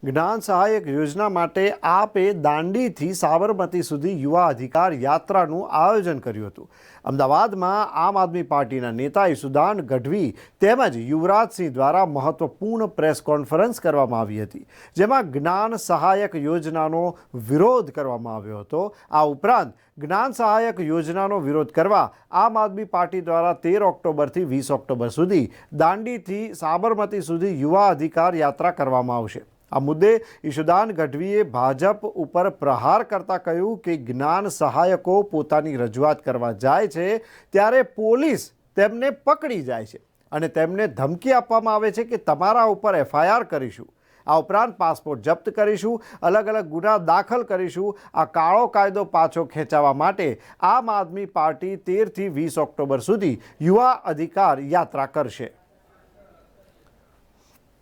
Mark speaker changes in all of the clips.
Speaker 1: જ્ઞાન સહાયક યોજના માટે આપે દાંડીથી સાબરમતી સુધી યુવા અધિકાર યાત્રાનું આયોજન કર્યું હતું। અમદાવાદમાં આમ આદમી પાર્ટીના નેતા ઈસુદાન ગઢવી તેમજ યુવરાજસિંહ દ્વારા મહત્વપૂર્ણ પ્રેસ કોન્ફરન્સ કરવામાં આવી હતી, જેમાં જ્ઞાન સહાયક યોજનાનો વિરોધ કરવામાં આવ્યો હતો। આ ઉપરાંત જ્ઞાન સહાયક યોજનાનો વિરોધ કરવા આમ આદમી પાર્ટી દ્વારા 13 ઓક્ટોબરથી 20 ઓક્ટોબર સુધી દાંડીથી સાબરમતી સુધી યુવા અધિકાર યાત્રા કરવામાં આવશે। આ મુદ્દે ઈશુદાન ગઢવીએ ભાજપ ઉપર પ્રહાર કરતા કહ્યું કે જ્ઞાન સહાયકો પોતાની રજૂઆત કરવા જાય છે ત્યારે પોલીસ તેમને પકડી જાય છે અને તેમને ધમકી આપવામાં આવે છે કે તમારા ઉપર FIR કરીશું, આ ઉપરાંત પાસપોર્ટ જપ્ત કરીશું, અલગ અલગ ગુના દાખલ કરીશું। આ કાળો કાયદો પાછો ખેંચાવવા માટે આમ આદમી પાર્ટી 13થી 20 ઓક્ટોબર સુધી યુવા અધિકાર યાત્રા કરશે।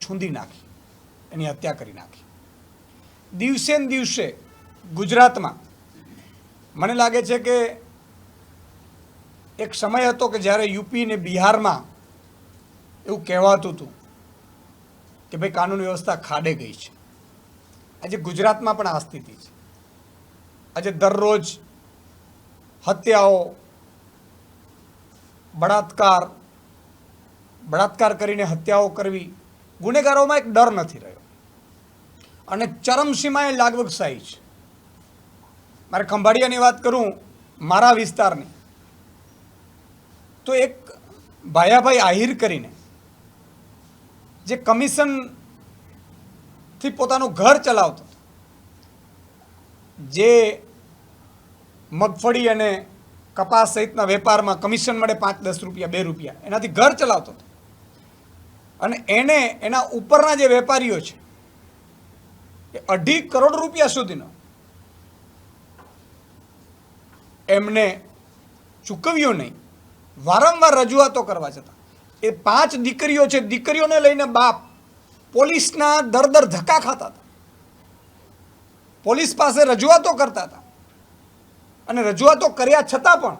Speaker 2: છૂંદી નાખી, એની હત્યા કરી નાખી। દિવસે ને દિવસે ગુજરાતમાં મને લાગે છે કે એક સમય હતો કે જ્યારે યુપી ને બિહારમાં એવું કહેવાતું હતું કે ભાઈ કાનૂન વ્યવસ્થા ખાડે ગઈ છે। આજે ગુજરાતમાં પણ આ સ્થિતિ છે। આજે દરરોજ હત્યાઓ, બળાત્કાર કરીને હત્યાઓ કરવી, ગુનેગારોમાં એક ડર નથી રહ્યો અને ચરમસીમાએ લાગવગશાહી છે। મારે ખંભાળિયાની વાત કરું, મારા વિસ્તારની, તો એક ભાયાભાઈ આહિર કરીને જે કમિશનથી પોતાનું ઘર ચલાવતો, જે મગફળી અને કપાસ સહિતના વેપારમાં કમિશન મળે 5-10 રૂપિયા 2 રૂપિયા, એનાથી ઘર ચલાવતો હતો અને એને એના ઉપરના જે વેપારીઓ છે એ 2.5 કરોડ રૂપિયા સુધીનો એમને ચૂકવ્યો નહીં। વારંવાર રજૂઆતો કરવા છતાં એ 5 દીકરીઓ છે, દીકરીઓને લઈને બાપ પોલીસના દર ધક્કા ખાતા હતા, પોલીસ પાસે રજૂઆતો કરતા હતા અને રજૂઆતો કર્યા છતાં પણ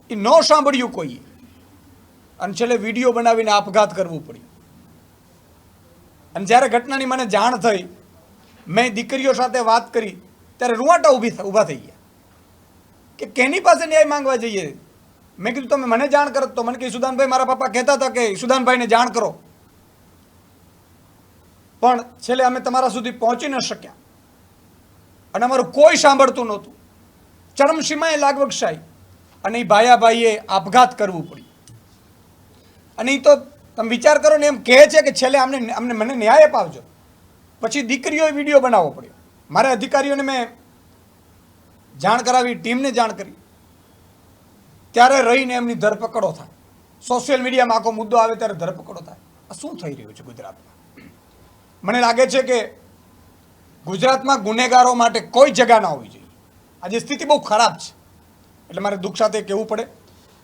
Speaker 2: એ ન સાંભળ્યું કોઈએ અને છેલ્લે વિડીયો બનાવીને આપઘાત કરવું પડ્યું। અને જ્યારે ઘટનાની મને જાણ થઈ, મેં દીકરીઓ સાથે વાત કરી ત્યારે રૂવાટા ઊભા થઈ ગયા કે કેની પાસે ન્યાય માંગવા જઈએ। મેં કીધું તમે મને જાણ કરો તો મને કે ઈશુદાનભાઈ, મારા પપ્પા કહેતા હતા કે ઈશુદાનભાઈને જાણ કરો, પણ છેલ્લે અમે તમારા સુધી પહોંચી ન શક્યા અને અમારું કોઈ સાંભળતું નહોતું। ચરમસીમાએ લાગવગશાહી અને એ ભાયાભાઈએ આપઘાત કરવું પડ્યું। અને એ તો તમે વિચાર કરો ને, એમ કહે છે કે છેલ્લે મને ન્યાય અપાવજો, પછી દીકરીઓએ વિડીયો બનાવવો પડ્યો। મારે અધિકારીઓને મેં જાણ કરાવી, ટીમને જાણ કરી, ત્યારે રહીને એમની ધરપકડો થાય, સોશિયલ મીડિયામાં આખો મુદ્દો આવે ત્યારે ધરપકડો થાય। આ શું થઈ રહ્યું છે ગુજરાતમાં? મને લાગે છે કે ગુજરાતમાં ગુનેગારો માટે કોઈ જગા ના હોવી જોઈએ। આજે સ્થિતિ બહુ ખરાબ છે, એટલે મારે દુઃખ સાથે કહેવું પડે।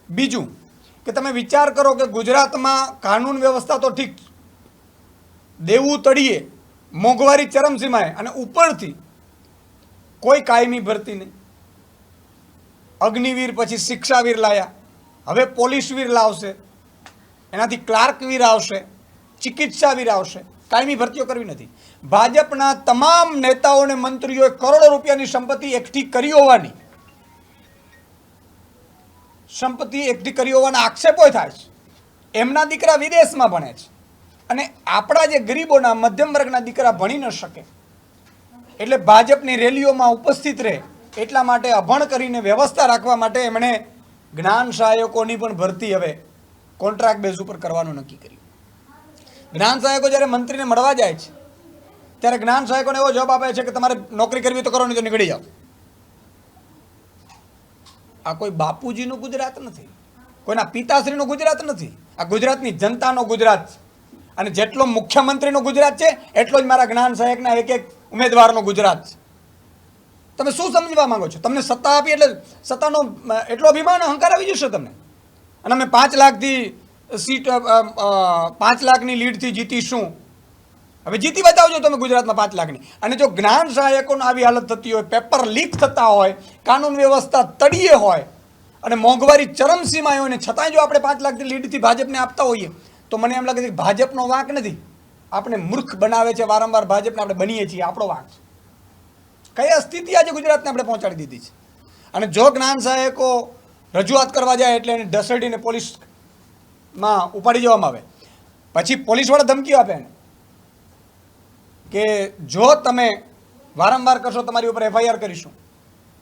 Speaker 2: બીજું કે તમે વિચાર કરો કે ગુજરાતમાં કાનૂન વ્યવસ્થા તો ઠીક, દેવું તળિયે, મોંઘવારી ચરમસીમાએ અને ઉપરથી કોઈ કાયમી ભરતી નહીં। અગ્નિવીર પછી શિક્ષાવીર લાયા, હવે પોલીસવીર લાવશે, એનાથી ક્લાર્કવીર આવશે, ચિકિત્સાવીર આવશે, કાયમી ભરતીઓ કરવી નથી। ભાજપના તમામ નેતાઓને મંત્રીઓએ કરોડો રૂપિયાની સંપત્તિ એકઠી કરી હોવાના આક્ષેપો થાય છે। એમના દીકરા વિદેશમાં ભણે છે અને આપણા જે ગરીબોના મધ્યમ વર્ગના દીકરા ભણી ન શકે, એટલે ભાજપની રેલીઓમાં ઉપસ્થિત રહે એટલા માટે અભણ કરીને વ્યવસ્થા રાખવા માટે એમણે જ્ઞાન સહાયકોની પણ ભરતી હવે કોન્ટ્રાક્ટ બેઝ ઉપર કરવાનું નક્કી કર્યું। જ્ઞાન સહાયકો જ્યારે મંત્રીને મળવા જાય છે ત્યારે જ્ઞાન સહાયકોને એવો જવાબ આપે છે કે તમારે નોકરી કરવી તો કરો, નહીં તો નીકળી જાઓ। આ કોઈ બાપુજીનું ગુજરાત નથી, કોઈના પિતાશ્રીનું ગુજરાત નથી, આ ગુજરાતની જનતાનો ગુજરાત છે। અને જેટલો મુખ્યમંત્રીનો ગુજરાત છે એટલો જ મારા જ્ઞાન સહાયકના એક ઉમેદવારનો ગુજરાત છે। તમે શું સમજવા માંગો છો? તમને સત્તા આપી એટલે સત્તાનો એટલો અભિમાન, અહંકાર આવી જશે તમને, અને અમે 5 લાખથી સીટ 5 લાખની લીડથી જીતીશું। હવે જીતી બતાવજો તમે ગુજરાતમાં 5 લાખની। અને જો જ્ઞાન સહાયકોની આવી હાલત થતી હોય, પેપર લીક થતા હોય, કાનૂન વ્યવસ્થા તળિયે હોય અને મોંઘવારી ચરમસીમાએ હોય ને છતાંય જો આપણે 5 લાખની લીડથી ભાજપને આપતા હોઈએ તો મને એમ લાગે છે કે ભાજપનો વાંક નથી, આપણે મૂર્ખ બનાવે છે વારંવાર ભાજપને, આપણે બનીએ છીએ, આપણો વાંક છે. કઈ સ્થિતિ આજે ગુજરાતને આપણે પહોંચાડી દીધી છે. અને જો જ્ઞાન સહાયકો રજૂઆત કરવા જાય એટલે એને ઢસડીને પોલીસમાં ઉપાડી જવામાં આવે. પછી પોલીસવાળા ધમકીઓ આપે એને કે જો તમે વારંવાર કરશો તમારી ઉપર FIR કરીશું,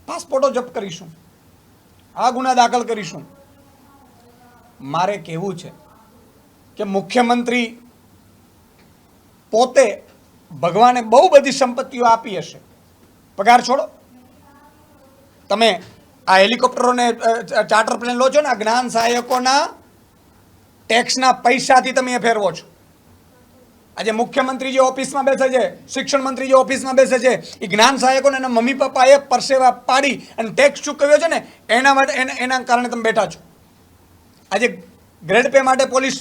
Speaker 2: પાસપોર્ટો જપ્ત કરીશું, આ ગુના દાખલ કરીશું. મારે કહેવું છે કે મુખ્યમંત્રી પોતે ભગવાને બહુ બધી સંપત્તિઓ આપી હશે, પગાર છોડો, તમે આ હેલિકોપ્ટરોને ચાર્ટર પ્લેન લો છો ને, આ જ્ઞાન સહાયકોના ટેક્સના પૈસાથી તમે એ ફેરવો છો. આજે મુખ્યમંત્રી જે ઓફિસમાં બેસે છે, શિક્ષણ મંત્રી જે ઓફિસમાં બેસે છે, એ જ્ઞાન સહાયકોને એના મમ્મી પપ્પાએ પરસેવા પાડી અને ટેક્સ ચૂકવ્યો છે ને, એના માટે એના કારણે તમે બેઠા છો. આજે ગ્રેડ પે માટે પોલીસ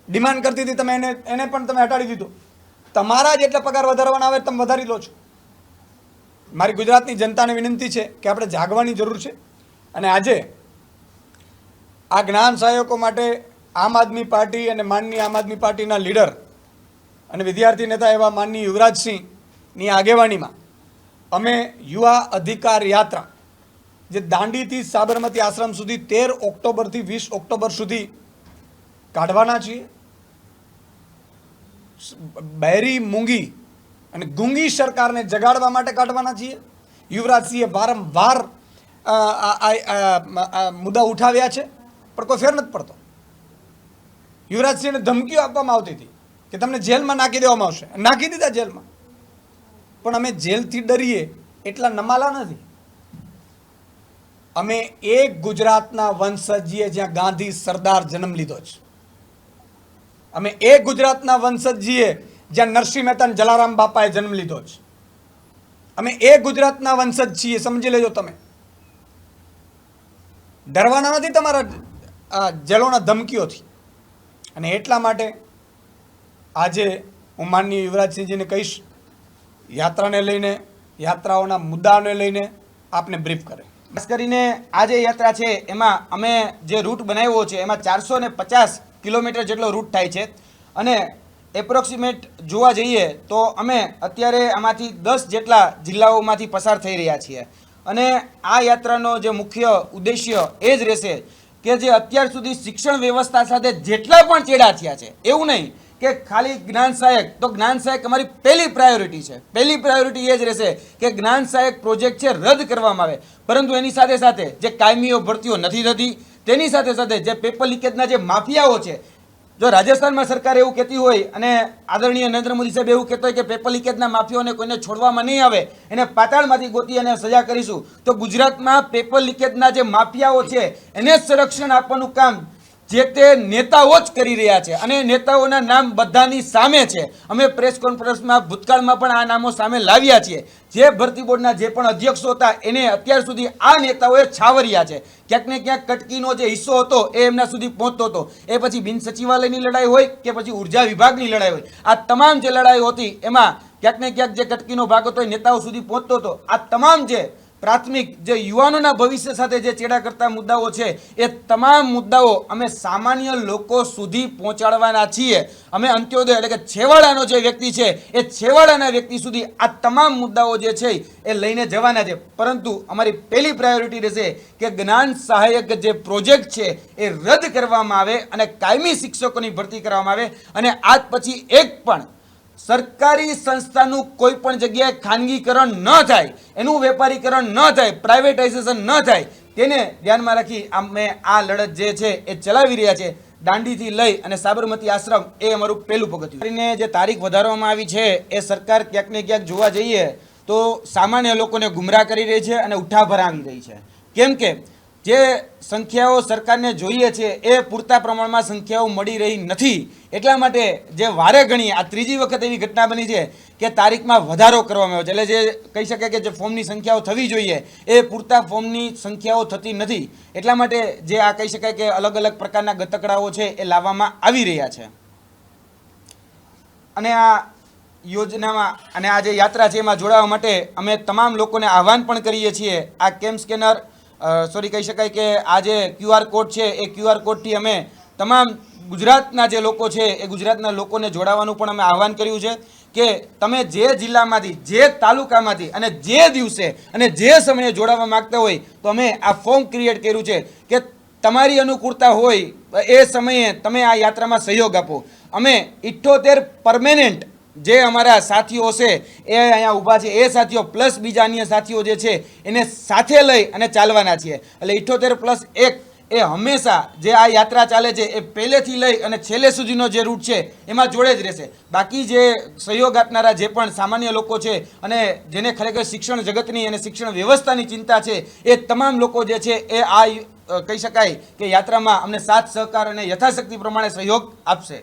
Speaker 2: ડિમાન્ડ કરતી હતી, તમે એને પણ તમે હટાડી દીધો. તમારા જેટલા પગાર વધારવાના આવે તમે વધારી લો છો. મારી ગુજરાતની જનતાને વિનંતી છે કે આપણે જાગવાની જરૂર છે. અને આજે આ જ્ઞાન સહાયકો માટે આમ આદમી પાર્ટી અને માનનીય આમ આદમી પાર્ટીના લીડર અને વિદ્યાર્થી નેતા એવા માનનીય યુવરાજસિંહની આગેવાનીમાં અમે યુવા અધિકાર યાત્રા જે દાંડીથી સાબરમતી આશ્રમ સુધી 13 ઓક્ટોબરથી 20 ઓક્ટોબર સુધી કાઢવાના છીએ. બહેરી, મૂંગી અને ગુંગી સરકારને જગાડવા માટે કાઢવાના છીએ. યુવરાજસિંહે વારંવાર મુદ્દા ઉઠાવ્યા છે પણ કોઈ ફેર નથી પડતો. યુવરાજસિંહને ધમકીઓ આપવામાં આવતી હતી કે તમને જેલમાં નાખી દેવામાં આવશે, નાખી દીધા જેલમાં. પણ અમે જેલથી ડરીએ એટલા નમાલા નથી. અમે એક ગુજરાતના વંશજ છીએ જ્યાં ગાંધી સરદાર જન્મ લીધો છે. અમે એક ગુજરાતના વંશજ છીએ જ્યાં નરસિંહ મહેતા અને જલારામ બાપાએ જન્મ લીધો છે. અમે એક ગુજરાતના વંશજ છીએ, સમજી લેજો. તમે ડરવાના નથી તમારા જેલોના ધમકીઓથી. અને એટલા માટે આજે હું માનનીય યુવરાજસિંહજીને કહીશ, યાત્રાને લઈને, યાત્રાઓના મુદ્દાઓને લઈને આપને બ્રીફ કરે.
Speaker 3: ખાસ કરીને આ જે યાત્રા છે એમાં અમે જે રૂટ બનાવ્યો છે એમાં 450 કિલોમીટર જેટલો રૂટ થાય છે. અને એપ્રોક્સિમેટ જોવા જઈએ તો અમે અત્યારે આમાંથી 10 જેટલા જિલ્લાઓમાંથી પસાર થઈ રહ્યા છીએ. અને આ યાત્રાનો જે મુખ્ય ઉદ્દેશ્ય એ જ રહેશે કે જે અત્યાર સુધી શિક્ષણ વ્યવસ્થા સાથે જેટલા પણ ચેડા થયા છે, એવું નહીં કે ખાલી જ્ઞાન સહાયક, તો જ્ઞાન સહાયક અમારી પહેલી પ્રાયોરિટી છે. પહેલી પ્રાયોરિટી એ જ રહેશે કે જ્ઞાન સહાયક પ્રોજેક્ટ છે રદ કરવામાં આવે. પરંતુ એની સાથે સાથે જે કાયમીઓ ભરતીઓ નથી થતી, તેની સાથે સાથે જે પેપર લીકેજના જે માફિયાઓ છે, જો રાજસ્થાનમાં સરકાર એવું કહેતી હોય અને આદરણીય નરેન્દ્ર મોદી સાહેબ એવું કહેતો હોય કે પેપર લીકેજના માફિયાઓને કોઈને છોડવામાં નહીં આવે, એને પાતાળમાંથી ગોતી અને સજા કરીશું, તો ગુજરાતમાં પેપર લીકેજના જે માફિયાઓ છે એને સંરક્ષણ આપવાનું કામ જે તે નેતાઓ જ કરી રહ્યા છે. અને નેતાઓના નામ બધાની સામે છે. અમે પ્રેસ કોન્ફરન્સમાં ભૂતકાળમાં પણ આ નામો સામે લાવ્યા છીએ. જે ભરતી બોર્ડના જે પણ અધ્યક્ષો હતા એને અત્યાર સુધી આ નેતાઓએ છાવર્યા છે. ક્યાંક ને ક્યાંક કટકીનો જે હિસ્સો હતો એ એમના સુધી પહોંચતો હતો. એ પછી બિન સચિવાલયની લડાઈ હોય કે પછી ઉર્જા વિભાગની લડાઈ હોય, આ તમામ જે લડાઈઓ હતી એમાં ક્યાંક ને ક્યાંક જે કટકીનો ભાગ હતો એ નેતાઓ સુધી પહોંચતો હતો. આ તમામ જે પ્રાથમિક જે યુવાનોના ભવિષ્ય સાથે જે ચેડા કરતા મુદ્દાઓ છે એ તમામ મુદ્દાઓ અમે સામાન્ય લોકો સુધી પહોંચાડવાના છીએ. અમે અંત્યોદય એટલે કે છેવાડાનો જે વ્યક્તિ છે એ છેવાડાના વ્યક્તિ સુધી આ તમામ મુદ્દાઓ જે છે એ લઈને જવાના છે. પરંતુ અમારી પહેલી પ્રાયોરિટી રહેશે કે જ્ઞાન સહાયક જે પ્રોજેક્ટ છે એ રદ કરવામાં આવે અને કાયમી શિક્ષકોની ભરતી કરવામાં આવે. અને આજ પછી એક પણ સરકારી સંસ્થાનું કોઈ પણ જગ્યાએ ખાનગીકરણ ન થાય, એનું વેપારીકરણ ન થાય, પ્રાઇવેટાઇઝેશન ન થાય, તેને ધ્યાનમાં રાખી અમે આ લડત જે છે એ ચલાવી રહ્યા છે. દાંડીથી લઈ અને સાબરમતી આશ્રમ એ અમારું પહેલું પગથિયું. કરીને જે તારીખ વધારવામાં આવી છે એ સરકાર ક્યાંક ને ક્યાંક જોવા જઈએ તો સામાન્ય લોકોને ગુમરાહ કરી રહી છે અને ઉઠા ભરાવી રહી છે. કેમ કે જે સંખ્યાઓ સરકારને જોઈએ છે એ પૂરતા પ્રમાણમાં સંખ્યાઓ મળી રહી નથી. એટલા માટે જે વારે ઘણી આ ત્રીજી વખત એવી ઘટના બની છે કે તારીખમાં વધારો કરવામાં આવ્યો છે. એટલે જે કહી શકાય કે જે ફોર્મની સંખ્યાઓ થવી જોઈએ એ પૂરતા ફોર્મની સંખ્યાઓ થતી નથી. એટલા માટે જે આ કહી શકાય કે અલગ અલગ પ્રકારના ગતકડાઓ છે એ લાવવામાં આવી રહ્યા છે. અને આ યોજનામાં અને આ જે યાત્રા છે એમાં જોડાવા માટે અમે તમામ લોકોને આહવાન પણ કરીએ છીએ. આ કેમ સ્કેનર કહી શકાય કે આ જે QR કોડ છે એ QR કોડથી અમે તમામ ગુજરાતના જે લોકો છે એ ગુજરાતના લોકોને જોડાવાનું પણ અમે આહવાન કર્યું છે કે તમે જે જિલ્લામાંથી, જે તાલુકામાંથી અને જે દિવસે અને જે સમયે જોડાવા માંગતા હોય તો અમે આ ફોર્મ ક્રિએટ કર્યું છે કે તમારી અનુકૂળતા હોય એ સમયે તમે આ યાત્રામાં સહયોગ આપો. અમે 78 પરમેનન્ટ જે અમારા સાથીઓ છે એ અહીંયા ઊભા છે, એ સાથીઓ પ્લસ બીજા અન્ય સાથીઓ જે છે એને સાથે લઈ અને ચાલવાના છીએ. એટલે 78+1 એ હંમેશા જે આ યાત્રા ચાલે છે એ પહેલેથી લઈ અને છેલ્લે સુધીનો જે રૂટ છે એમાં જોડે જ રહેશે. બાકી જે સહયોગ આપનારા જે પણ સામાન્ય લોકો છે અને જેને ખરેખર શિક્ષણ જગતની અને શિક્ષણ વ્યવસ્થાની ચિંતા છે એ તમામ લોકો જે છે એ આ કહી શકાય કે યાત્રામાં અમને સાથ સહકાર અને યથાશક્તિ પ્રમાણે સહયોગ આપશે.